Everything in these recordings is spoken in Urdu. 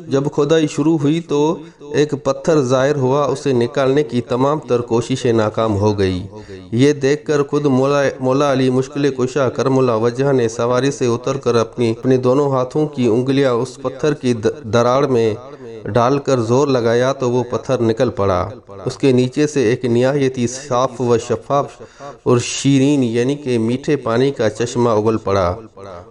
جب کھدائی شروع ہوئی تو ایک پتھر ظاہر ہوا، اسے نکالنے کی تمام تر کوششیں ناکام ہو گئی۔ یہ دیکھ کر خود مولا علی مشکل کشا کرم اللہ وجہ نے سواری سے اتر کر اپنے دونوں ہاتھوں کی انگلیاں اس پتھر کی دراڑ میں ڈال کر زور لگایا تو وہ پتھر نکل پڑا۔ اس کے نیچے سے ایک نہایت صاف و شفاف اور شیرین یعنی کہ میٹھے پانی کا چشمہ اگل پڑا،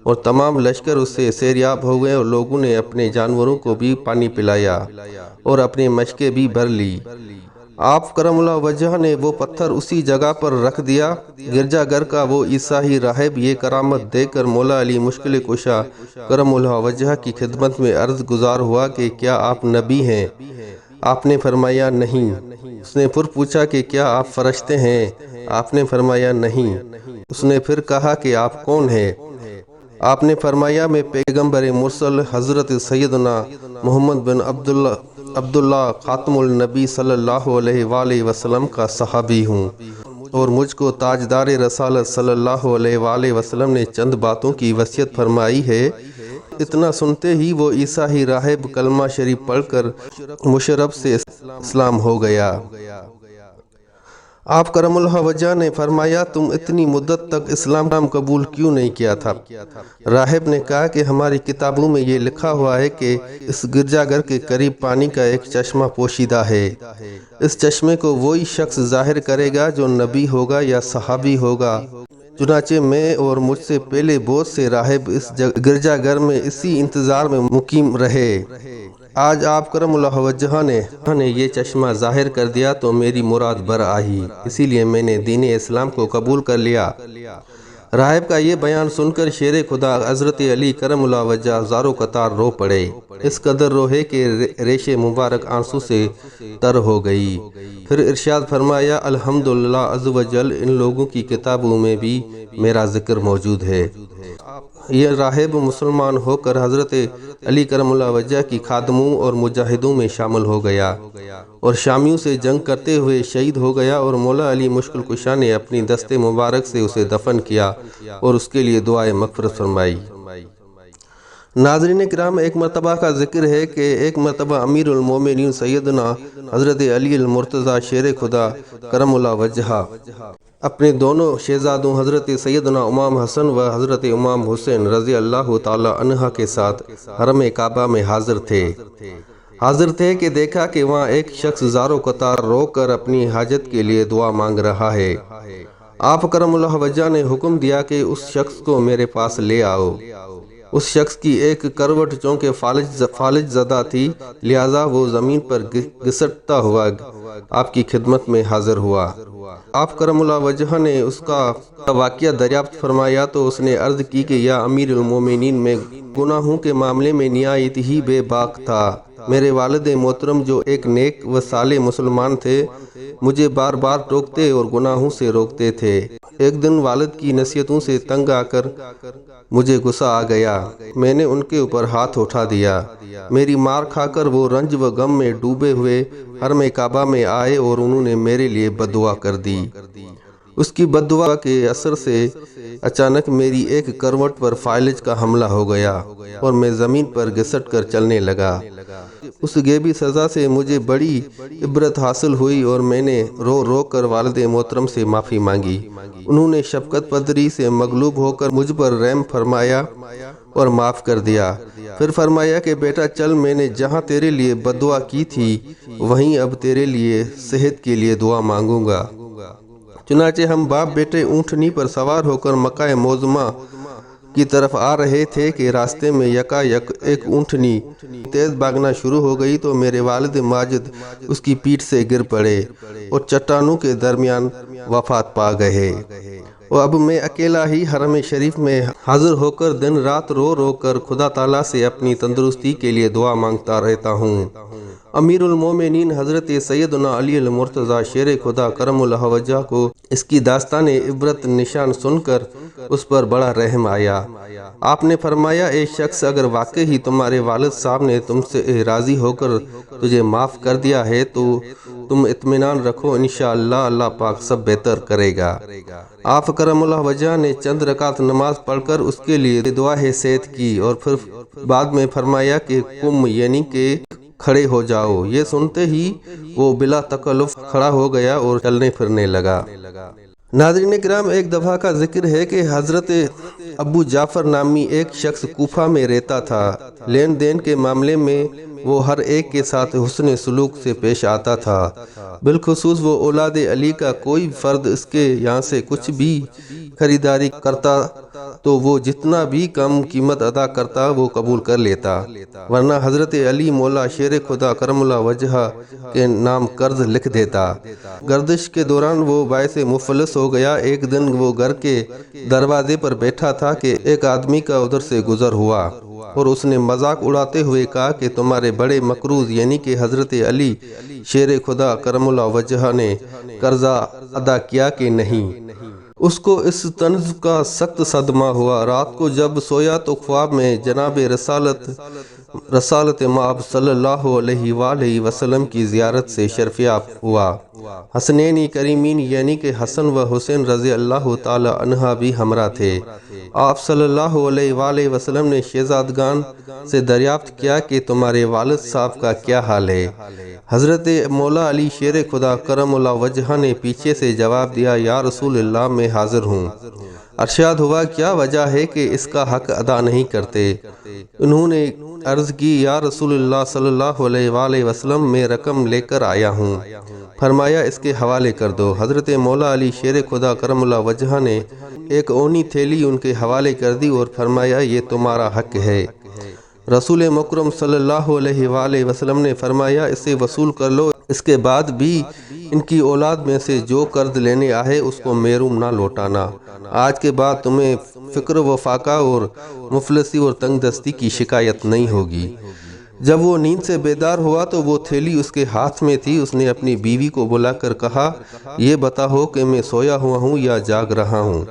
اور تمام لشکر اس سے سیریاب ہو گئے، اور لوگوں نے اپنے جانوروں کو بھی پانی پلایا اور اپنی مشکیں بھی بھر لی۔ آپ کرم اللہ وجہ نے وہ پتھر اسی جگہ پر رکھ دیا۔ گرجا گھر کا وہ عیسائی راہب یہ کرامت دیکھ کر مولا علی مشکل کشا کرم اللہ وجہ کی خدمت میں عرض گزار ہوا کہ کیا آپ نبی ہیں؟ آپ نے فرمایا نہیں۔ اس نے پھر پوچھا کہ کیا آپ فرشتے ہیں؟ آپ نے فرمایا نہیں۔ اس نے پھر کہا کہ آپ کون ہیں؟ آپ نے فرمایا میں پیغمبر مرسل حضرت سیدنا محمد بن عبداللہ خاتم النبی صلی اللہ علیہ وآلہ وسلم کا صحابی ہوں، اور مجھ کو تاجدار رسالت صلی اللہ علیہ وآلہ وسلم نے چند باتوں کی وصیت فرمائی ہے۔ اتنا سنتے ہی وہ عیسائی راہب کلمہ شریف پڑھ کر مشرف سے اسلام ہو گیا۔ آپ کرم اللہ وجہ نے فرمایا تم اتنی مدت تک اسلام قبول کیوں نہیں کیا تھا؟ راہب نے کہا کہ ہماری کتابوں میں یہ لکھا ہوا ہے کہ اس گرجا گھر کے قریب پانی کا ایک چشمہ پوشیدہ ہے، اس چشمے کو وہی شخص ظاہر کرے گا جو نبی ہوگا یا صحابی ہوگا۔ چنانچہ میں اور مجھ سے پہلے بہت سے راہب اس گرجا گھر میں اسی انتظار میں مقیم رہے۔ آج آپ کرم اللہ وجہ نے یہ چشمہ ظاہر کر دیا تو میری مراد بر آئی، اسی لیے میں نے دین اسلام کو قبول کر لیا۔ راہب کا یہ بیان سن کر شیر خدا حضرت علی کرم اللہ وجہ زارو قطار رو پڑے، اس قدر روئے کہ ریش مبارک آنسو سے تر ہو گئی۔ پھر ارشاد فرمایا الحمدللہ عز و جل، ان لوگوں کی کتابوں میں بھی میرا ذکر موجود ہے۔ یہ راہب مسلمان ہو کر حضرت علی کرم اللہ وجہ کی خادموں اور مجاہدوں میں شامل ہو گیا، اور شامیوں سے جنگ کرتے ہوئے شہید ہو گیا، اور مولا علی مشکل کشا نے اپنی دست مبارک سے اسے دفن کیا اور اس کے لیے دعائے مغفرت فرمائی۔ ناظرین کرام، ایک مرتبہ کا ذکر ہے کہ ایک مرتبہ امیر المومنین سیدنا حضرت علی المرتضی شیر خدا کرم اللہ وجہ اپنے دونوں شہزادوں حضرت سیدنا امام حسن و حضرت امام حسین رضی اللہ تعالی عنہ کے ساتھ حرم کعبہ میں حاضر تھے کہ دیکھا کہ وہاں ایک شخص زارو قطار رو کر اپنی حاجت کے لیے دعا مانگ رہا ہے۔ آپ کرم اللہ وجہ نے حکم دیا کہ اس شخص کو میرے پاس لے آؤ۔ اس شخص کی ایک کروٹ چونکہ فالج زدہ تھی، لہٰذا وہ زمین پر گھسٹتا ہوا آپ کی خدمت میں حاضر ہوا۔ آپ کرم اللہ وجہ نے اس کا واقعہ دریافت فرمایا تو اس نے عرض کی کہ یا امیر المومنین، میں گناہوں کے معاملے میں نہایت ہی بے باک تھا۔ میرے والد محترم جو ایک نیک و صالح مسلمان تھے، مجھے بار بار ٹوکتے اور گناہوں سے روکتے تھے۔ ایک دن والد کی نصیحتوں سے تنگ آ کر مجھے غصہ آ گیا، میں نے ان کے اوپر ہاتھ اٹھا دیا۔ میری مار کھا کر وہ رنج و غم میں ڈوبے ہوئے حرم کعبہ میں آئے اور انہوں نے میرے لیے بد دعا کر دی۔ اس کی بد دعا کے اثر سے اچانک میری ایک کروٹ پر فالج کا حملہ ہو گیا اور میں زمین پر گھسٹ کر چلنے لگا۔ اس غیبی سزا سے مجھے بڑی عبرت حاصل ہوئی اور میں نے رو رو کر والد محترم سے معافی مانگی۔ انہوں نے شفقت پذیری سے مغلوب ہو کر مجھ پر رحم فرمایا اور معاف کر دیا۔ پھر فرمایا کہ بیٹا چل، میں نے جہاں تیرے لیے بد دعا کی تھی وہیں اب تیرے لیے صحت کے لیے دعا مانگوں گا۔ چنانچہ ہم باپ بیٹے اونٹنی پر سوار ہو کر مکہ معظمہ کی طرف آ رہے تھے کہ راستے میں یکا یک ایک اونٹنی تیز بھاگنا شروع ہو گئی تو میرے والد ماجد اس کی پیٹھ سے گر پڑے اور چٹانوں کے درمیان وفات پا گئے، اور اب میں اکیلا ہی حرم شریف میں حاضر ہو کر دن رات رو رو کر خدا تعالیٰ سے اپنی تندرستی کے لیے دعا مانگتا رہتا ہوں۔ امیر المومنین حضرت سیدنا علی المرتضیٰ شیر خدا کرم اللہ وجہ کو اس کی داستان عبرت نشان سن کر اس پر بڑا رحم آیا۔ آپ نے فرمایا اے شخص، اگر واقعی تمہارے والد صاحب نے تم سے راضی ہو کر تجھے معاف کر دیا ہے تو تم اطمینان رکھو، انشاءاللہ اللہ پاک سب بہتر کرے گا۔ آپ کرم اللہ وجہ نے چند رکعت نماز پڑھ کر اس کے لیے دعا صحت کی اور پھر بعد میں فرمایا کہ قم یعنی کہ کھڑے ہو جاؤ۔ یہ سنتے ہی وہ بلا تکلف کھڑا ہو گیا اور چلنے پھرنے لگا۔ ناظرین کرام، ایک دفعہ کا ذکر ہے کہ حضرت ابو جعفر نامی ایک شخص کوفہ میں رہتا تھا۔ لین دین کے معاملے میں وہ ہر ایک کے ساتھ حسن سلوک سے پیش آتا تھا۔ بالخصوص وہ اولاد علی کا کوئی فرد اس کے یہاں سے کچھ بھی خریداری کرتا تو وہ جتنا بھی کم قیمت ادا کرتا وہ قبول کر لیتا، ورنہ حضرت علی مولا شیر خدا کرم اللہ وجہ کے نام قرض لکھ دیتا۔ گردش کے دوران وہ باعث مفلس ہو گیا۔ ایک دن وہ گھر کے دروازے پر بیٹھا تھا کہ ایک آدمی کا ادھر سے گزر ہوا اور اس نے مذاق اڑاتے ہوئے کہا کہ تمہارے بڑے مقروض یعنی کہ حضرت علی شیر خدا کرم اللہ وجہ نے قرضہ ادا کیا کہ نہیں؟ اس کو اس طنز کا سخت صدمہ ہوا۔ رات کو جب سویا تو خواب میں جناب رسالت مآب صلی اللہ علیہ وآلہ وسلم کی زیارت سے شرفیاب ہوا۔ حسنین کریمین یعنی کہ حسن و حسین رضی اللہ تعالی عنہ بھی ہمراہ تھے۔ آپ صلی اللہ علیہ وآلہ وسلم نے شہزادگان سے دریافت کیا کہ تمہارے والد صاحب کا کیا حال ہے؟ حضرت مولا علی شیر خدا کرم اللہ وجہ نے پیچھے سے جواب دیا، یا رسول اللہ میں حاضر ہوں۔ ارشاد ہوا کیا وجہ ہے کہ اس کا حق ادا نہیں کرتے؟ انہوں نے عرض کی، یا رسول اللہ صلی اللہ علیہ وآلہ وسلم میں رقم لے کر آیا ہوں۔ فرمایا اس کے حوالے کر دو۔ حضرت مولا علی شیر خدا کرم اللہ وجہ نے ایک اونی تھیلی ان کے حوالے کر دی اور فرمایا یہ تمہارا حق ہے۔ رسول مکرم صلی اللہ علیہ وآلہ وسلم نے فرمایا اسے وصول کر لو، اس کے بعد بھی ان کی اولاد میں سے جو قرض لینے آئے اس کو محروم نہ لوٹانا۔ آج کے بعد تمہیں فقر و فاقہ اور مفلسی اور تنگ دستی کی شکایت نہیں ہوگی۔ جب وہ نیند سے بیدار ہوا تو وہ تھیلی اس کے ہاتھ میں تھی۔ اس نے اپنی بیوی کو بلا کر کہا، یہ بتاؤ کہ میں سویا ہوا ہوں یا جاگ رہا ہوں؟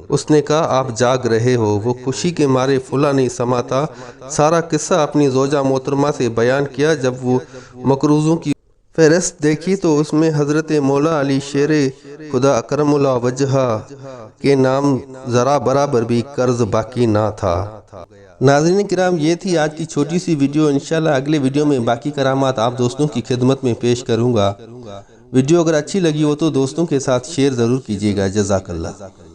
اس نے کہا آپ جاگ رہے ہو۔ وہ خوشی کے مارے پھولا نہیں سماتا، سارا قصہ اپنی زوجہ محترمہ سے بیان کیا۔ جب وہ مقروضوں کی فہرست دیکھی تو اس میں حضرت مولا علی شیر خدا کرم اللہ وجہ کے نام ذرا برابر بھی قرض باقی نہ تھا۔ ناظرین کرام، یہ تھی آج کی چھوٹی سی ویڈیو۔ انشاءاللہ اگلے ویڈیو میں باقی کرامات آپ دوستوں کی خدمت میں پیش کروں گا۔ ویڈیو اگر اچھی لگی ہو تو دوستوں کے ساتھ شیئر ضرور کیجیے گا۔ جزاک اللہ۔